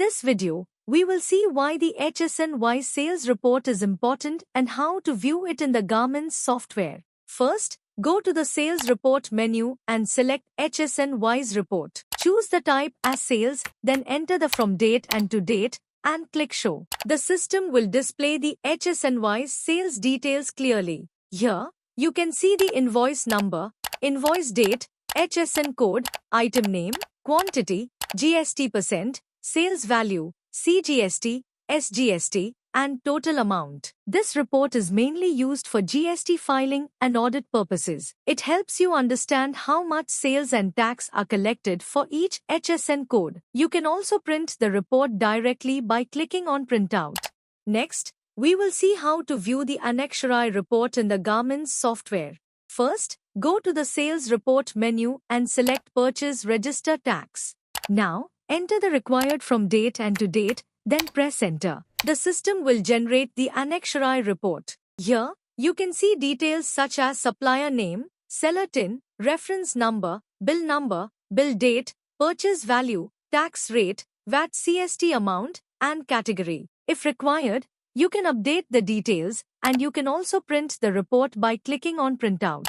this video, we will see why the HSNY sales report is important and how to view it in the Garmin's software. First, go to the sales report menu and select HSNY's report. Choose the type as sales, then enter the from date and to date and click show. The system will display the HSNY's sales details clearly. Here, you can see the invoice number, invoice date, HSN code, item name, quantity, GST percent, sales value, CGST, SGST, and total amount. This report is mainly used for GST filing and audit purposes. It helps you understand how much sales and tax are collected for each HSN code. You can also print the report directly by clicking on Printout. Next, we will see how to view the Annexurai report in the Garmin's software. First, go to the Sales Report menu and select Purchase Register Tax. Now, enter the required from date and to date, then press Enter. The system will generate the Annexurai report. Here, you can see details such as supplier name, seller TIN, reference number, bill date, purchase value, tax rate, VAT CST amount, and category. If required, you can update the details, and you can also print the report by clicking on Printout.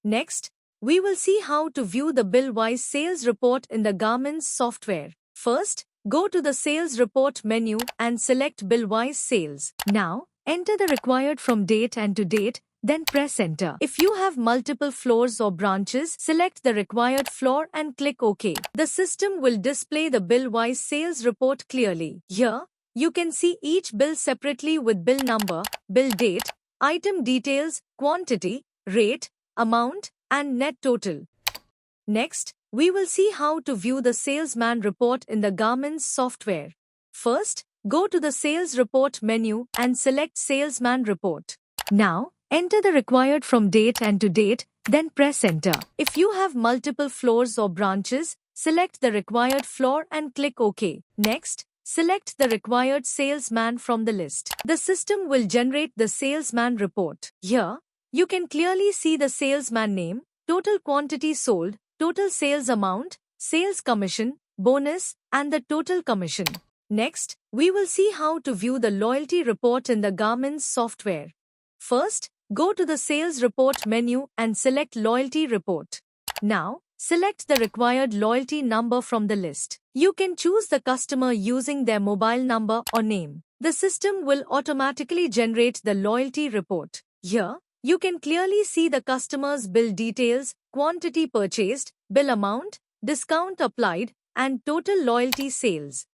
Next, we will see how to view the bill-wise sales report in the Garmin's software. First, go to the Sales Report menu and select Bill-wise Sales. Now, enter the required from date and to date, then press Enter. If you have multiple floors or branches, select the required floor and click OK. The system will display the bill-wise sales report clearly. Here, you can see each bill separately with bill number, bill date, item details, quantity, rate, amount, and net total. Next, we will see how to view the Salesman report in the Garmin's software. First, go to the Sales Report menu and select Salesman report. Now, enter the required from date and to date, then press Enter. If you have multiple floors or branches, select the required floor and click OK. Next, select the required salesman from the list. The system will generate the Salesman report. Here, you can clearly see the salesman name, total quantity sold, total sales amount, sales commission, bonus, and the total commission. Next, we will see how to view the loyalty report in the Garmin's software. First, go to the Sales Report menu and select Loyalty Report. Now, select the required loyalty number from the list. You can choose the customer using their mobile number or name. The system will automatically generate the loyalty report. Here, you can clearly see the customer's bill details, quantity purchased, bill amount, discount applied, and total loyalty sales.